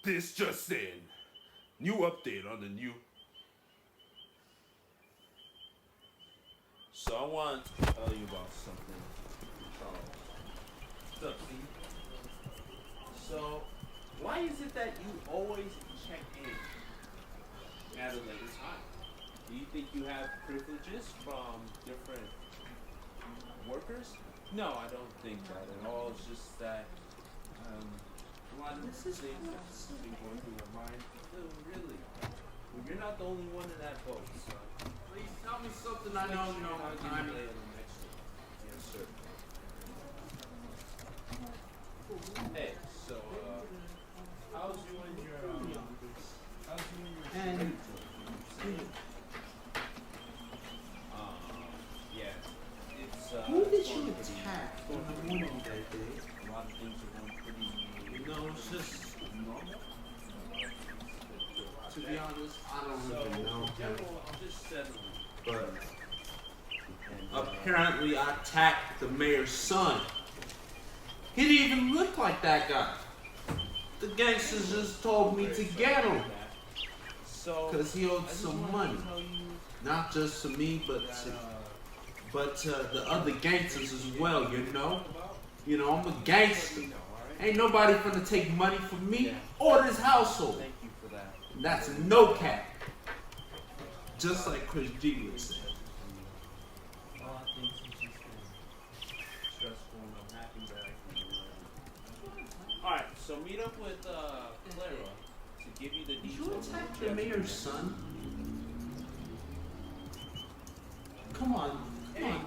This just in. New update on the new. So I want to tell you about something, Charles. What's up, Steve? So, why is it that you always check in at a later time? Do you think you have privileges from different workers? No, I don't think that at all. It's just that a lot of things that's been going through your mind. Really, well, you're not the only one in that boat. So please tell me something I don't know. I'll give you later the next one. Yes, sir. Hey, so how's you and your and yeah, it's who did you attack in the morning that day? a lot of things are going pretty. No, it's just normal. To be honest, I don't even know. I'm just settling. But apparently I attacked the mayor's son. He didn't even look like that guy. The gangsters just told me to get him. Because he owed some money. Not just to me, but to the other gangsters as well, you know? You know, I'm a gangster. Ain't nobody finna take money from me or this household. Thank you for that. And that's no cap. Just like Chris G would say. A lot of things have just been stressful, and I'm happy that I can do it. Alright, so meet up with Clara to give you the Did details. you attack the mayor's son? Come on,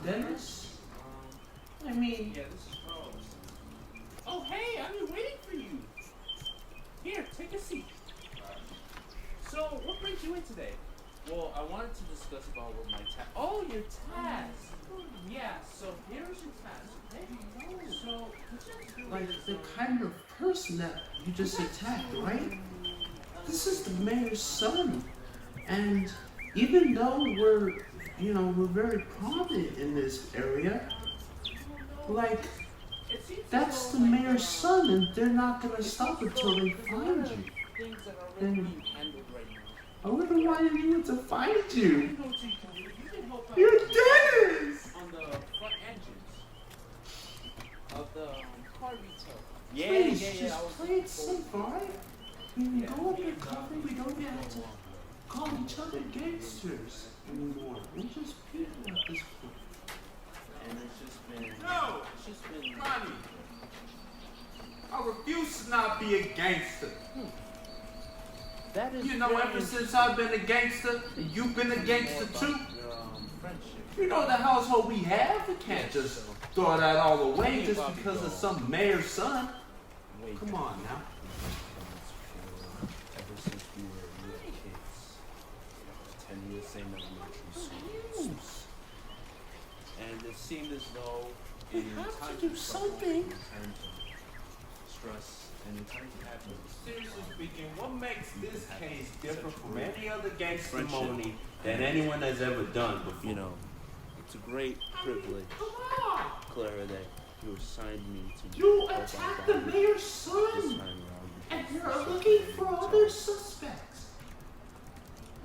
Dennis. I mean, Yeah, this is Charles. Oh, hey, I've been waiting for you. Here, take a seat. So, what brings you in today? Well, I wanted to discuss about what my task. Oh, your task. Yeah. So here's your task. Okay. So, like the kind of person that you just attacked, right? This is the mayor's son, and even though we're very prominent in this area, like that's the mayor's son, and they're not gonna stop until they find you. things that are Then- already being handled right now. I wonder why they need to find you. You know what you can do? You can help out You're Dennis! on the front engines of the car retail. Yeah, Please, yeah, yeah. I just was play it safe, alright? We can go undercover, we don't have to call each other gangsters anymore. We're just people at this point. And it's just been. No! It's just been. Ronnie! I refuse to not be a gangster. That is. You know, very ever since I've been a gangster, and you've been a gangster about too, your, friendship. you know the household we have, we can't just throw that all away just because of some mayor's son. Wait. Come on now. Ever since we were little kids, attending the same elementary schools, and it seemed as though We in have to times do of trouble, something. in times of stress, and in times of happiness, Seriously speaking, what makes this case different from any other gangster-mony that anyone has ever done before? you know, it's a great privilege, Come on! Clara, that you assigned me to You help attacked out the Bobby mayor's this son! time around. And you're looking for other suspects.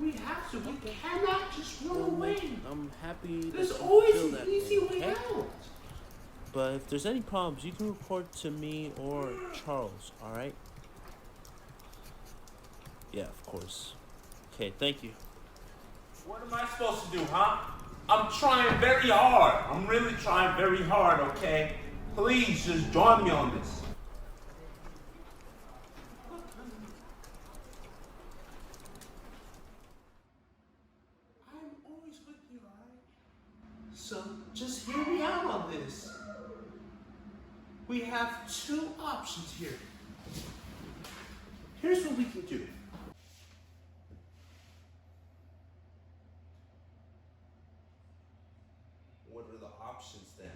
We have to. We cannot just run away. I'm happy that There's you always feel an that easy way, way okay? out. But if there's any problems, you can report to me or Charles, alright? Yeah, of course. Okay, thank you. What am I supposed to do, huh? I'm trying very hard. I'm really trying very hard, okay? Please just join me on this. I'm always with you, alright? So just hear me out on this. We have two options here. Here's what we can do. What are the options then?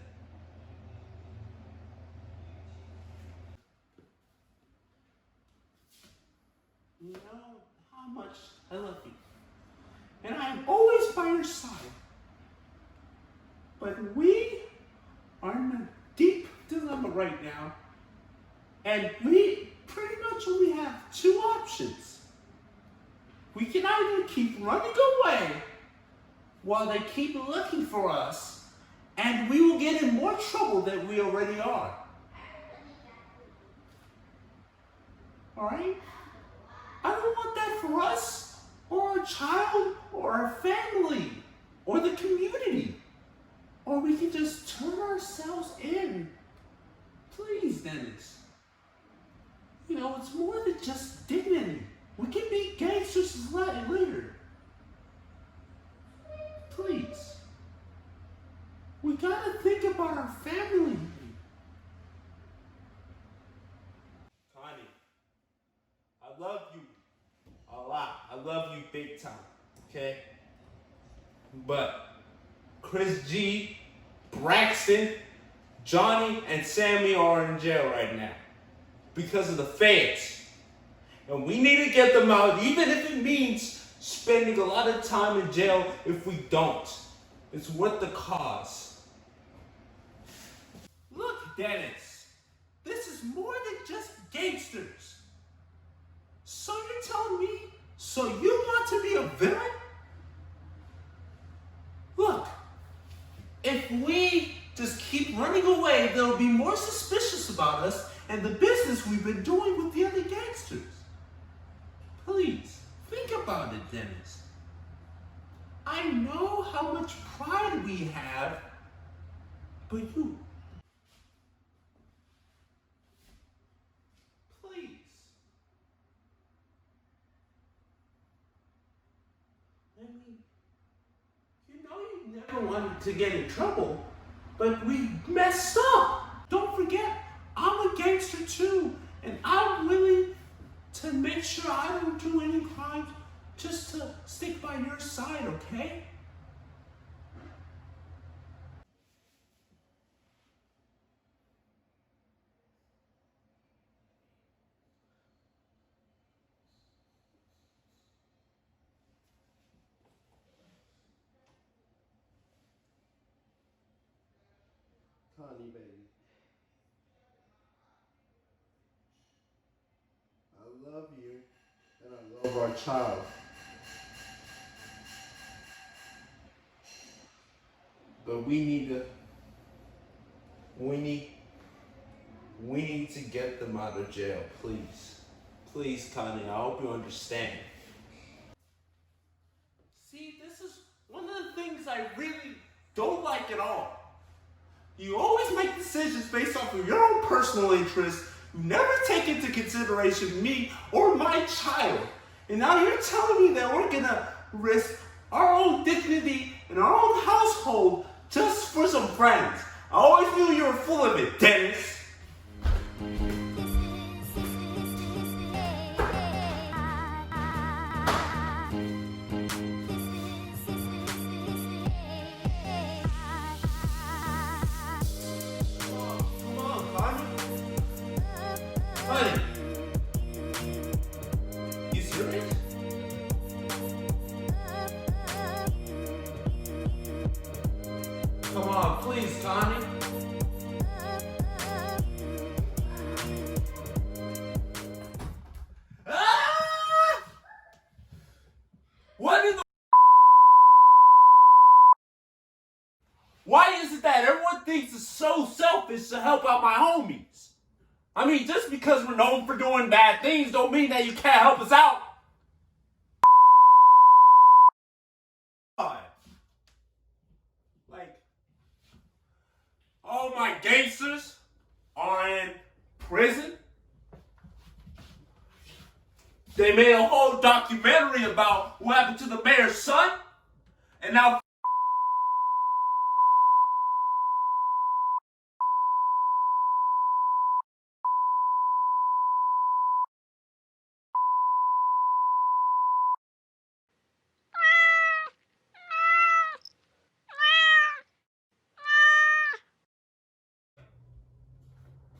You know how much I love you. And I am always by your side. But we are in a deep dilemma right now. And we pretty much only have two We can either keep running away while they keep looking for us, and we will get in more trouble than we already are. Alright? I don't want that for us, or our child, or our family, or the community. Or we can just turn ourselves in. Please, Dennis. You know, it's more than just dignity. We can be gangsters later. Please. We gotta think about our family. Connie, I love you a lot. I love you big time, okay? But Chris G, Braxton, Johnny, and Sammy are in jail right now because of the feds. And we need to get them out, even if it means spending a lot of time in jail if we don't. It's worth the cause. Look, Dennis, this is more than just gangsters. So you're telling me, so you want to be a villain? Look, if we just keep running away, they'll be more suspicious about us and the business we've been doing with the other gangsters. Please, think about it, Dennis. I know how much pride we have, but you... Please. I mean, you know you never wanted to get in trouble, but we messed up. Don't forget, I'm a gangster too, and I'm willing to make sure I don't do any crimes just to stick by your side, okay? Connie, baby. I love you, and I love our child. But we need to get them out of jail, please. Please, Connie, I hope you understand. See, this is one of the things I really don't like at all. You always make decisions based off of your own personal interests. You never take into consideration me or my child. And now you're telling me that we're gonna risk our own dignity and our own household just for some friends. I always knew you were full of it, Dennis. Honey, you serious? Come on, please, Connie. Ah! What in the... Why is it that everyone thinks it's so selfish to help out my homies? I mean, just because we're known for doing bad things don't mean that you can't help us out. Like, all my gangsters are in prison. They made a whole documentary about what happened to the mayor's son. And now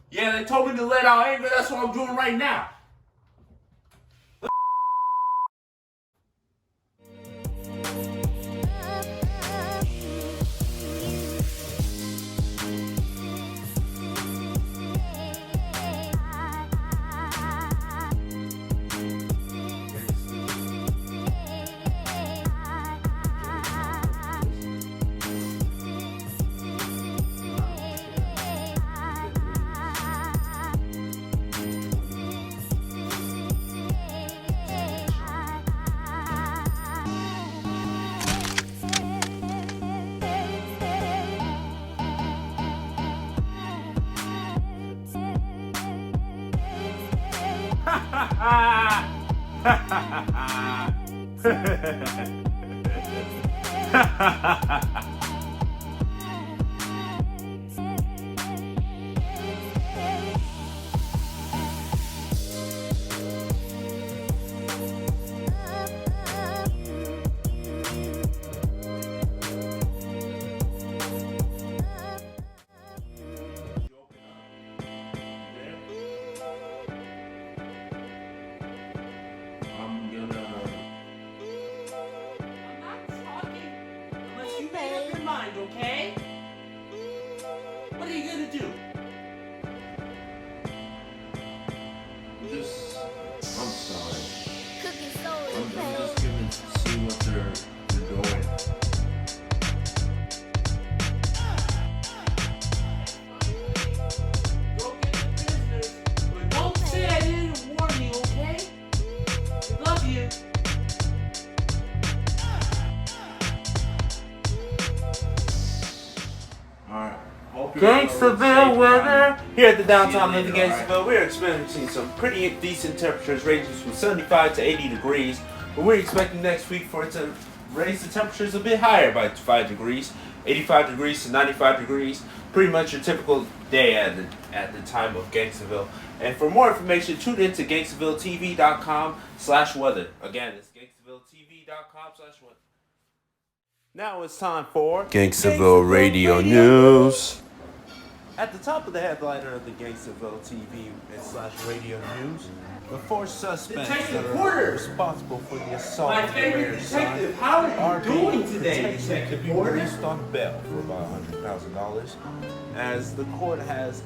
yeah, they told me to let out anger. That's what I'm doing right now. Okay? What are you gonna do? I'm sorry. I'm just gonna see what they're doing. Go get the prisoners, but don't say I didn't warn you, okay? Love you. Gangstaville weather. Here at the downtown living Gangstaville, we're experiencing some pretty decent temperatures ranging from 75 to 80 degrees. But we're expecting next week for it to raise the temperatures a bit higher by 5 degrees, 85 degrees to 95 degrees. Pretty much your typical day at the time of Gangstaville. And for more information, tune in to GangstavilletV.com/weather. Again, it's GangstavilletV.com/weather. Now it's time for Gangstaville Radio News. At the top of the headliner of the Gangstaville TV / radio news, the 4 suspects Detective that are Porter! responsible for the assault My of the favorite mayor's son detective, how are you doing being today, protected to Detective be Porter? released on bail for about $100,000, as the court has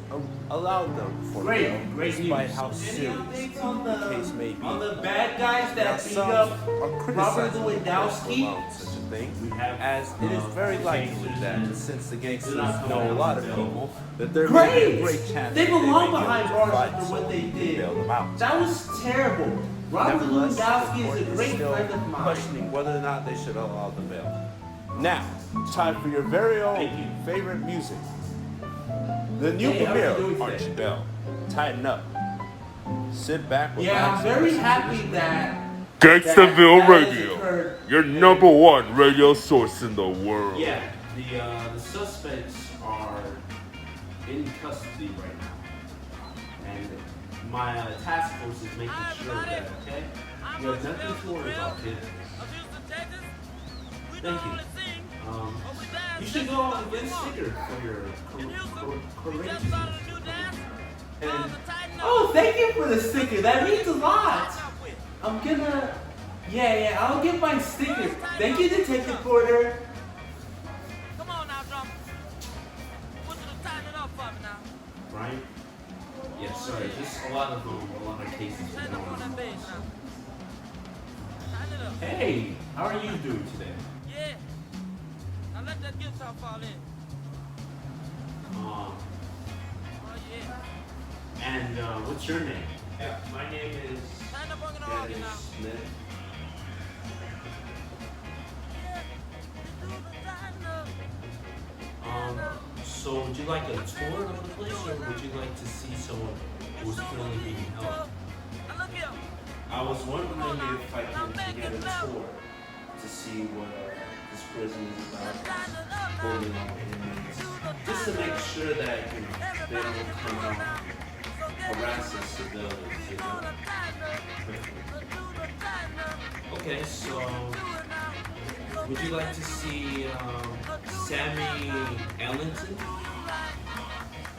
allowed them for bail, Great despite news. how Any serious updates on the case may be. on the bad guys Now, that beat some up are Robert criticizing the court for Lewandowski? allowing such a thing, We have, as it is very likely cases that and since the gangsters they're not know coming a out lot of with people, that there may be a great chance They that belong may be behind able to bars fight for what someone they and did. bail them out. That was terrible. Robert Nevertheless, the Lewandowski court is a great still friend of mine. questioning whether or not they should allow the bail. Now, it's time for your very own Thank you. favorite music. The new Hey, how you doing premiere, today? Archie Bell. Tighten up. Sit back, Yeah, relax, I'm very and listen to happy this that Gangstaville that has Radio, occurred. your number one radio source in the world. Yeah, the suspects are in custody right now, and my task force is making sure of that. Okay, you have nothing to worry about, kid. Thank you. You should go out and get a sticker for your courageousness. And oh, thank you for the sticker. That means a lot. I'm gonna, yeah, I'll get my sticker. Thank you, Detective Porter. Come on now, drummer. Want you to tighten it up for me now. Right? Yeah, sorry. Just a lot of cases. Tighten up on that bass now. Tighten it up. Hey, how are you doing today? Yeah. Now let that guitar fall in. Oh yeah. And what's your name? Yeah, my name is Tighten up on the Daddy organ now. Smith. Yeah. You do the tighten up. So would you like a tour of the place, or would you like to see someone who's currently being held? Now look here. I was wondering if I can get a tour to see what this prison is about, holding on inmates, just to make sure that they don't come out harass us civilians, you know? Okay, so would you like to see Sammy Ellington?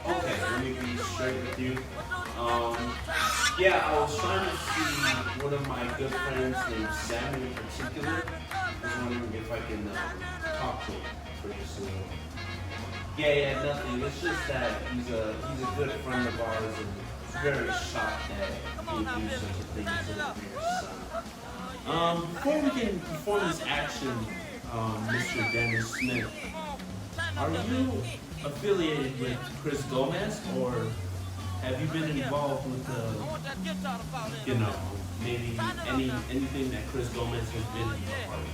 Okay, let me be straight with you. Yeah, I was trying to see one of my good friends named Sammy in particular. I was wondering if I can talk to him for just a little. Yeah, nothing. It's just that he's a good friend of ours and very shocked that he would do such a thing to the mayor's son. Before we can perform this action, Mr. Dennis Smith, are you affiliated with Chris Gomez, or have you been involved with you know, maybe anything that Chris Gomez has been a part of?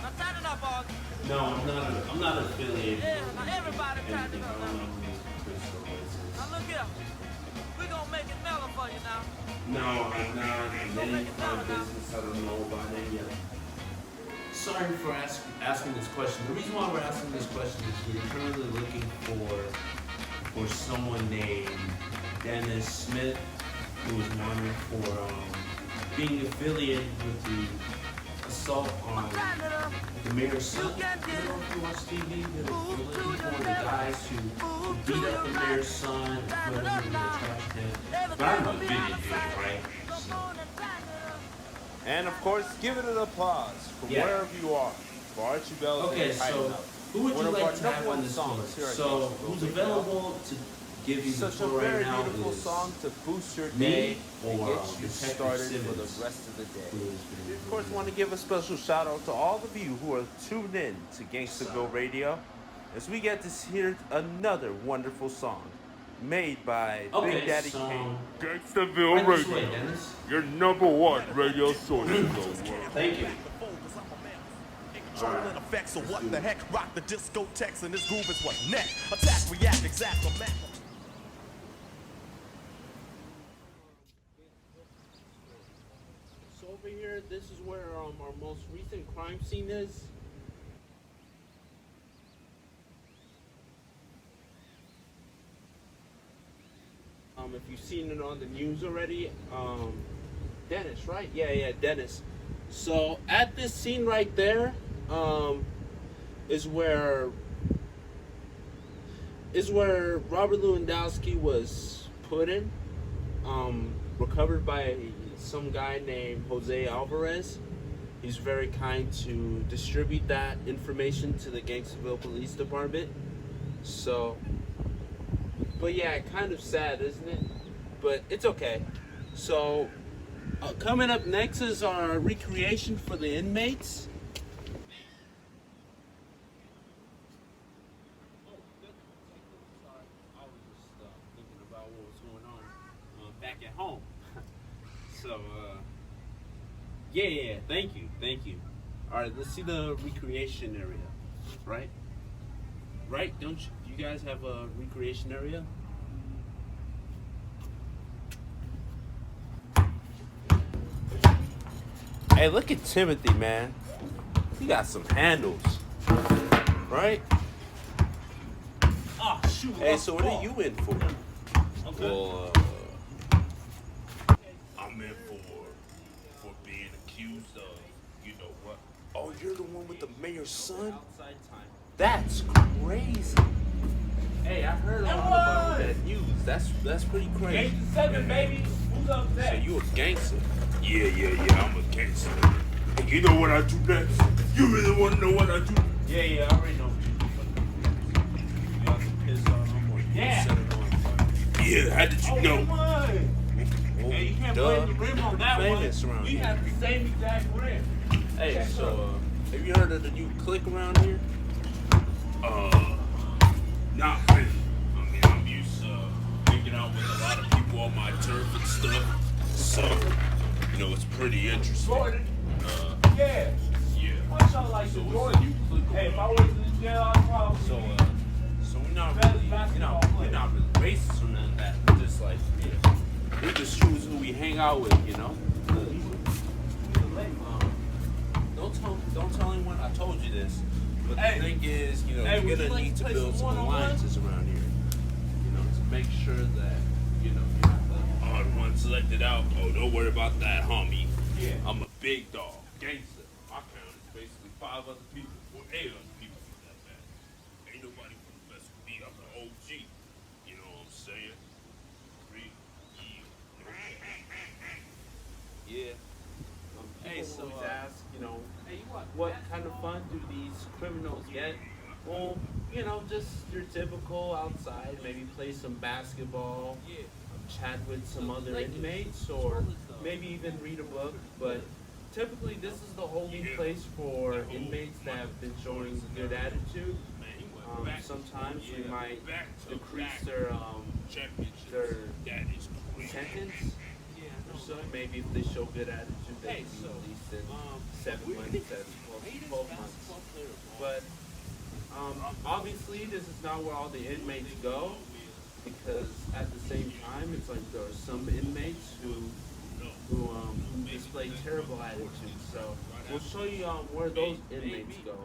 Now tighten up, all. No, I'm not affiliated Yeah, with now everybody tighten anything. it I up don't now. know who Chris Gomez is. Now look here. We gonna make it mellow for you now. No, I'm not in any kind of business. I don't know about it yet. Sorry for asking this question. The reason why we're asking this question is we're currently looking for someone named Dennis Smith, who was wanted for being affiliated with the assault on the mayor's son. You know, if you watch TV, they're looking for the guys who beat up the mayor's son and put him in the trash can. But I'm a video dude, right? So. And of course, give it an applause from wherever you are for Archie Bell. Okay, so who would you like to have on this song? So who's available to give you the Such a tour very right now beautiful is song to boost your me day and or get you Detective started for Simmons, the rest of the day. who has been We of course want to give a special shout out to all of you who are tuned in to Gangstaville Radio as we get to hear another wonderful song made by Big Daddy Kane. Gangstaville right this way, Radio, Dennis. your #1 radio source in the world. Thank you. Controlling effects, so what the heck? Rock the discotheques, and this groove is what's next. Attack, react, exact, match. So over here, this is where our most recent crime scene is. If you've seen it on the news already, Dennis, right? Yeah, Dennis. So at this scene right there, is where Robert Lewandowski was put in, recovered by some guy named Jose Alvarez. He's very kind to distribute that information to the Gangstaville Police Department. So, but yeah, kind of sad, isn't it? But it's okay. So, coming up next is our recreation for the inmates. I was just thinking about what was going on back at home. So, yeah, thank you. All right, let's see the recreation area, right? Right? Do you guys have a recreation area? Hey, look at Timothy, man. He got some handles, right? Oh, shoot. Hey, so what are you in for? Okay. Well, I'm in for being accused of, you know what? Oh, you're the one with the mayor's son? Outside time. That's crazy. Hey, I heard all about that news. That's pretty crazy. Gangster 7, baby. Who's up So next? you a gangster? Yeah, I'm a gangster. And you know what I do next? You really want to know what I do? Yeah, I already know. You have to piss on him or you Yeah. set him on fire? Yeah, how did you know? Come on. Oh, Hey, you can't duh. blame the rim on that Famous one. around We here. have the same exact rim. Hey, so have you heard of the new clique around here? Not really. I mean, I'm used to hanging out with a lot of people on my turf and stuff. So, you know, it's pretty interesting. Jordan. Yeah. Yeah. What's y'all like to Jordan? Hey, if I was in the jail, I'd probably. So we're not really, we're not really racist or none of that. We're just like, we just choose who we hang out with, you know. Don't tell anyone I told you this. But the thing is, you know, would we're you gonna like need to to play build some some one-on-one? alliances around here. You know, to make sure that, you know, you're not the The one selected out. Oh, don't worry about that, homie. Yeah. I'm a big dog. Gangster. I count is basically 5 other people. Or 8 other people for that matter. Ain't nobody from the best with me. I'm the OG. You know what I'm saying? Yeah. Hey, so always ask, you know, hey, what kind of fun do these criminals get? Well, you know, just your typical outside, maybe play some basketball, chat with some other inmates, or maybe even read a book. But typically, this is the holding place for inmates that have been showing good attitude. Sometimes we might decrease their sentence. So maybe if they show good attitude, they can be released in 7 months and 12 months. But obviously, this is not where all the inmates go. because at the same time, it's like there are some inmates who display terrible attitudes. So we'll show you where those inmates go,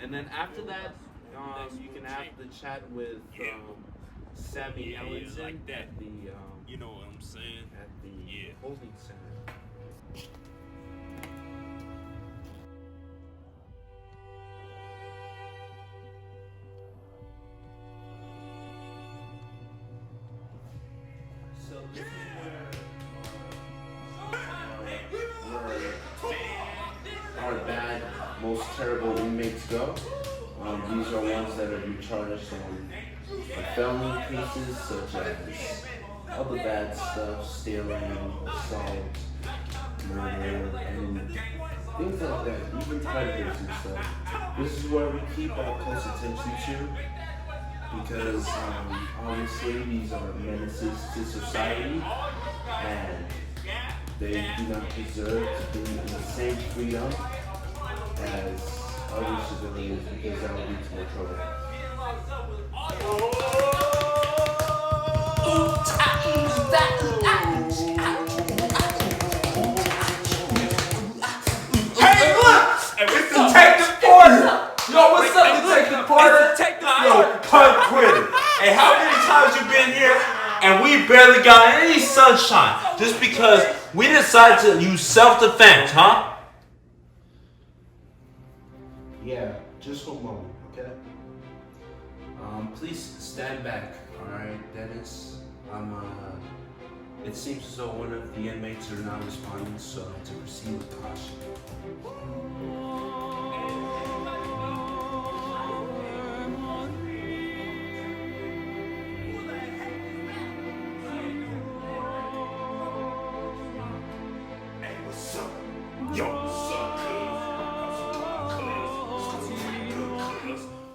and then after that, you can have the chat with Sammy Ellenson like that. at the You know what I'm saying? at the holding center. So this is where our bad, most terrible inmates go. These are ones that are recharged on felony cases such as all the bad stuff, stealing, assault, murder, and things like that, even predators and stuff. This is where we keep our close attention to, because obviously these are menaces to society, and they do not deserve to be in the same freedom as other civilians, because that will lead to more trouble. Hey, look! It's Detective Porter! Yo, what's up, Detective Porter? Yo, cunt quitter. Hey, how many times you been here and we barely got any sunshine just because we decided to use self-defense, huh? Yeah, just one moment, okay? Please stand back, alright, Dennis? It seems as though one of the inmates are not responding, so I have to proceed with caution. Hey, what's up? Yo, what's up, cuz?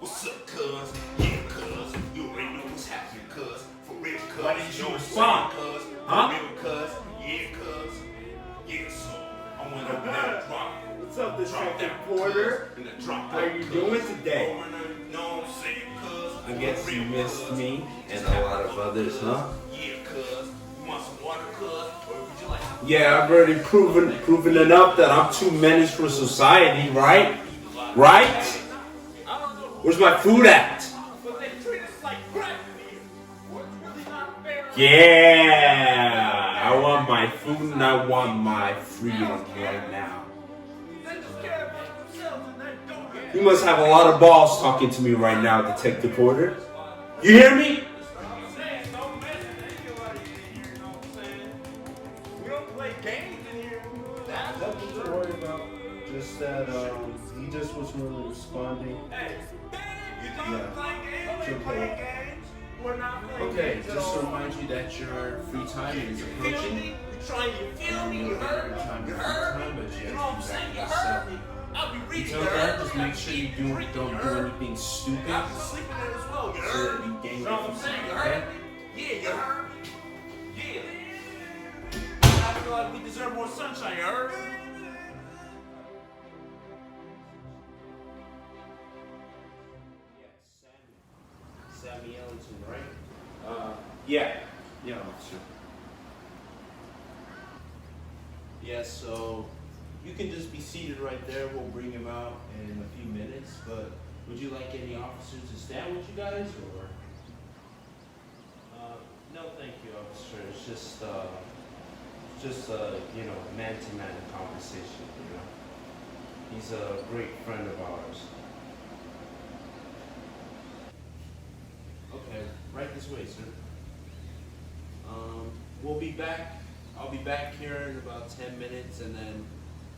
What's up, cuz? Yeah, cuz. You already know what's happening, cuz. For real, cuz. Why didn't you respond? Cuz. Huh? For real, cuz. Yeah, cuz. Yeah, so I went over there and dropped. What's up, Drop Detective that, Porter? cuz, and then drop How that, you cuz. doing today? Know what I'm saying, cuz? I guess For you real, missed cuz. me and a lot of others, huh? Yeah, cuz. You want some water, cuz? Or would you like some? Yeah, I've already proven enough that I'm too menace for society, right? Right? Where's my food at? But they treat us like crap here. What's really not fair? Yeah, I want my food and I want my freedom right now. They just care about themselves and they don't care. You must have a lot of balls talking to me right now, Detective Porter. You hear me? Don't mess with anybody in here, you know what I'm saying? We don't play games in here. That's Nothing to worry about. Just that he just was really responding. Hey, you think Yeah. we're playing games? It's We're okay. playing games. We're not playing Okay, games at just to all. remind you that your free time is You feel approaching. me? You trying, you feel me? You You'll get heard your me? time, You your heard free time, me? but you You know have what I'm to saying? be You back heard to me? I'll be reading. Until You then, heard just me? make sure you don't Drinking, do you heard me? anything stupid. I'll be sleeping there as well. You So heard that me? you gain You your know what I'm free saying? time, You okay? heard me? Yeah, you heard me? Yeah. I feel like we deserve more sunshine. You heard me? Sammy Ellenson, right? Yeah. Yeah, officer. Yeah, so you can just be seated right there. We'll bring him out in a few minutes. But would you like any officers to stand with you guys, or? No, thank you, officer. It's just you know, man-to-man conversation. You know, he's a great friend of ours. Okay, right this way, sir. We'll be back. I'll be back here in about 10 minutes, and then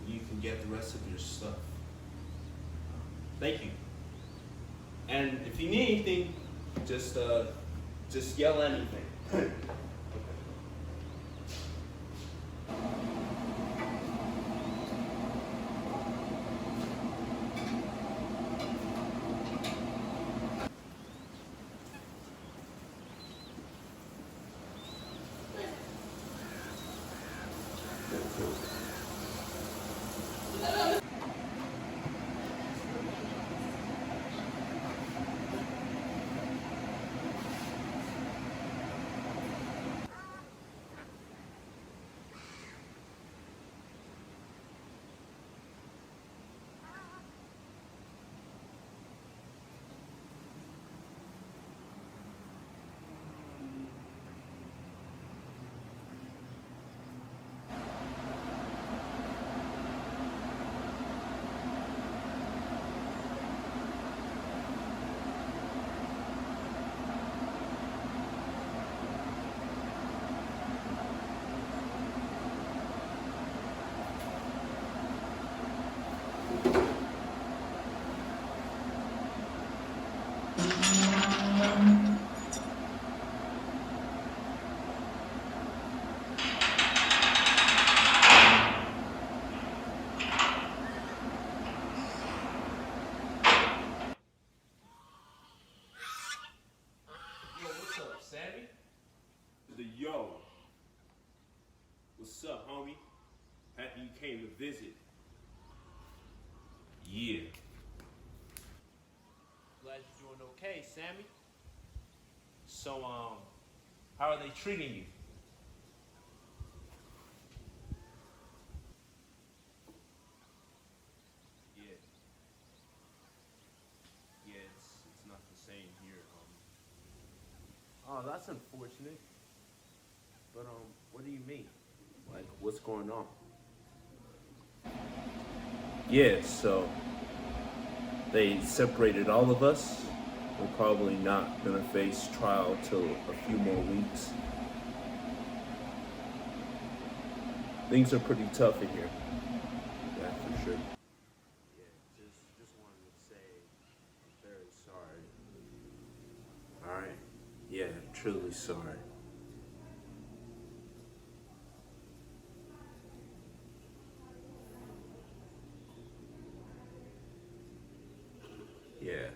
you can get the rest of your stuff. Thank you. And if you need anything, just yell anything. up, homie? Happy you came to visit. Yeah. Glad you're doing okay, Sammy. So, how are they treating you? Yeah. Yeah, it's not the same here. Oh, that's unfortunate. But, what do you mean? Like, what's going on? Yeah, so they separated all of us. We're probably not gonna face trial till a few more weeks. Things are pretty tough in here. Yeah, for sure. Yeah, just wanted to say I'm very sorry. Alright? Yeah, truly sorry. Yeah.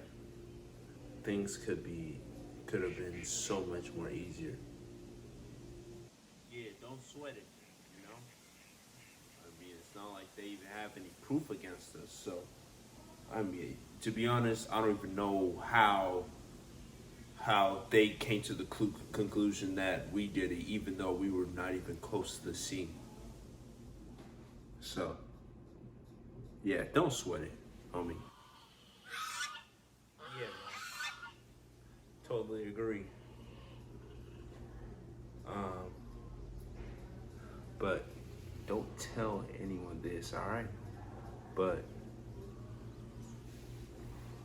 Things could have been so much more easier. Yeah, don't sweat it, you know? I mean, it's not like they even have any proof against us, so I mean, to be honest, I don't even know how they came to the conclusion that we did it, even though we were not even close to the scene. So, yeah, don't sweat it, homie. Yeah, man. Totally agree. But don't tell anyone this, alright? But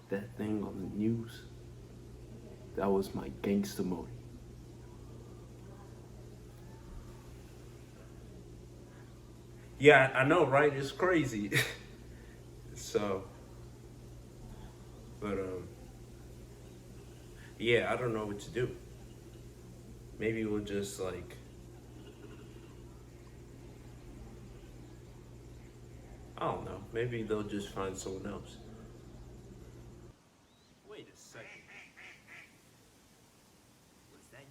that thing on the news, that was my gangster mode. Yeah, I know, right? It's crazy. So, but yeah, I don't know what to do. Maybe we'll just like, I don't know. Maybe they'll just find someone else. Wait a second. Was that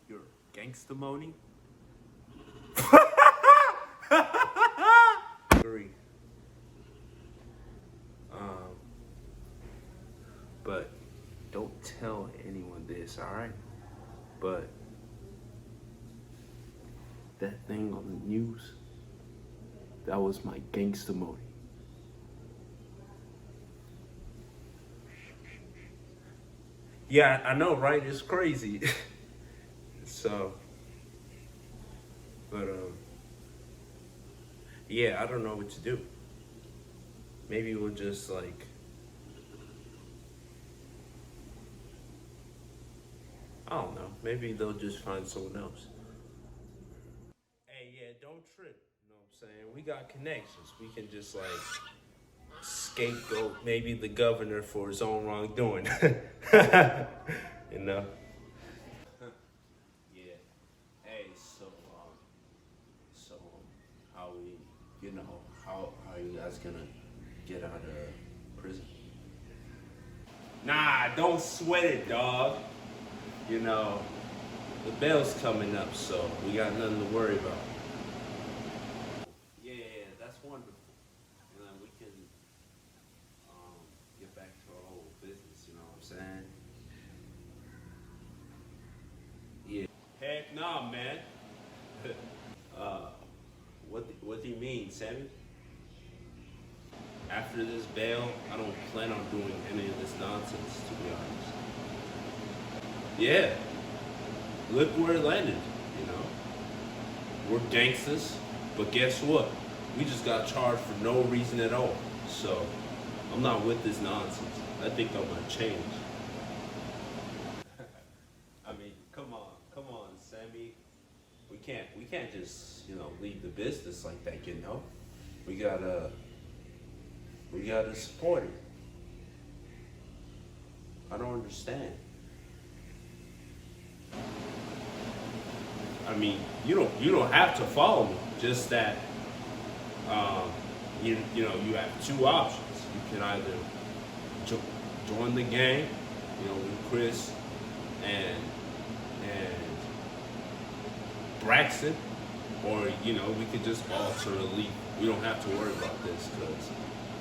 your gangster money? Agree. But don't tell anyone this, alright? But that thing on the news, that was my gangster mode. Yeah, I know, right? It's crazy. So, but yeah, I don't know what to do. Maybe we'll just like, I don't know. Maybe they'll just find someone else. Hey, yeah, don't trip. You know what I'm saying? We got connections. We can just like scapegoat maybe the governor for his own wrongdoing. You know? Yeah. Hey, so how we, you know, how are you guys gonna get out of prison? Nah, don't sweat it, dog. You know, the bail's coming up, so we got nothing to worry about. Yeah, that's wonderful. And then we can get back to our whole business, you know what I'm saying? Yeah. Heck nah, man. What do you mean, Sammy? After this bail, I don't plan on doing any of this nonsense, to be honest. Yeah. Look where it landed, you know? We're gangsters, but guess what? We just got charged for no reason at all. So, I'm not with this nonsense. I think I'm gonna change. I mean, come on, Sammy. We can't just, you know, leave the business like that, you know? We gotta support it. I don't understand. I mean, you don't have to follow me. Just that, you know, you have two options. You can either join the gang, you know, with Chris and Braxton, Or, you know, we could just alter a leaf. We don't have to worry about this because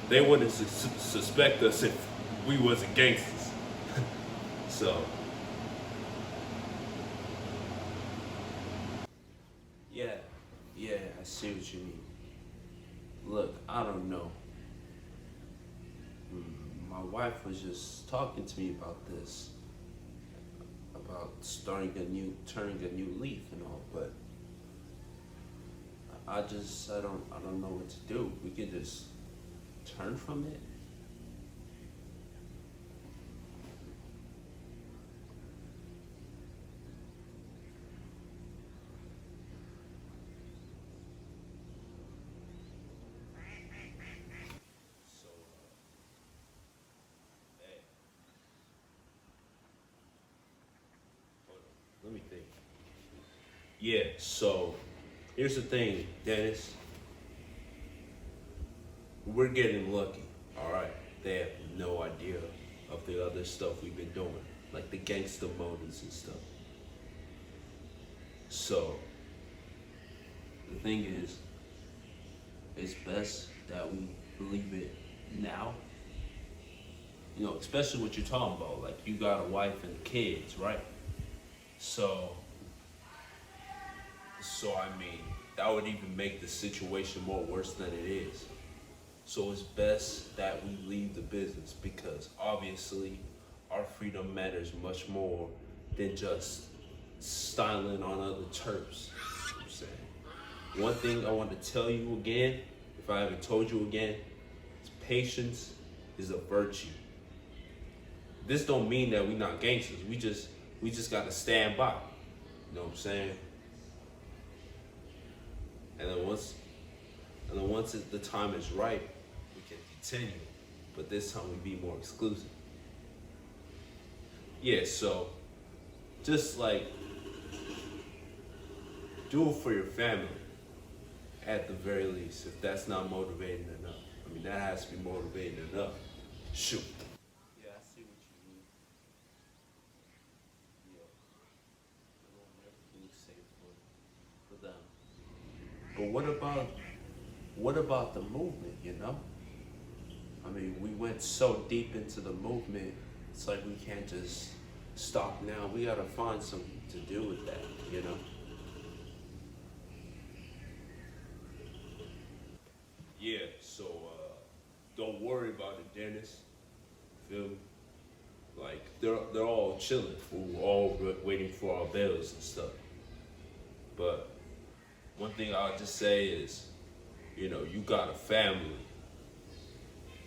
they wouldn't suspect us if we wasn't gangsters. So, Yeah, I see what you mean. Look, I don't know. My wife was just talking to me about this, about turning a new leaf and all, but I don't know what to do. We can just turn from it. so, hey, hold on, let me think. Yeah, so here's the thing, Dennis. We're getting lucky, alright? They have no idea of the other stuff we've been doing, like the gangster monies and stuff. So, the thing is, it's best that we leave it now. You know, especially what you're talking about, like you got a wife and kids, right? So I mean, that would even make the situation more worse than it is. So it's best that we leave the business because obviously our freedom matters much more than just styling on other terps. You know what I'm saying? One thing I want to tell you again, if I haven't told you again, is patience is a virtue. This don't mean that we're not gangsters. We just gotta stand by. You know what I'm saying? And then once the time is right, we can continue. But this time we be more exclusive. Yeah, so just like do it for your family at the very least. If that's not motivating enough, I mean that has to be motivating enough. Shoot. Yeah, I see what you mean. Yeah, I want everything safe for them. But what about the movement, you know? I mean, we went so deep into the movement, it's like we can't just stop now. We gotta find something to do with that, you know? Yeah, so don't worry about it, Dennis. Feel me? Like they're all chilling. We're all waiting for our bells and stuff. But one thing I'll just say is, you know, you got a family.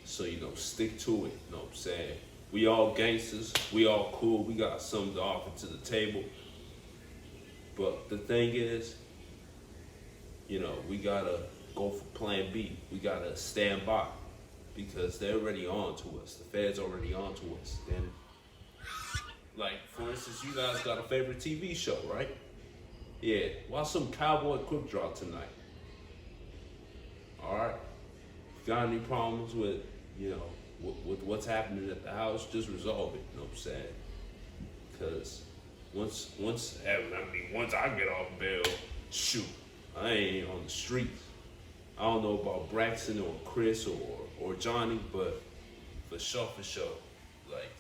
So, you know, stick to it, you know what I'm saying? We all gangsters, we all cool, we got something to offer to the table. But the thing is, you know, we gotta go for plan B. We gotta stand by because they're already on to us. The Fed's already on to us. And like, for instance, you guys got a favorite TV show, right? Yeah, watch some Cowboy Quick Draw tonight. All right. If you got any problems with, you know, with what's happening at the house, just resolve it. You know what I'm saying? Because once I get off bail, shoot, I ain't on the streets. I don't know about Braxton or Chris or Johnny, but for sure, like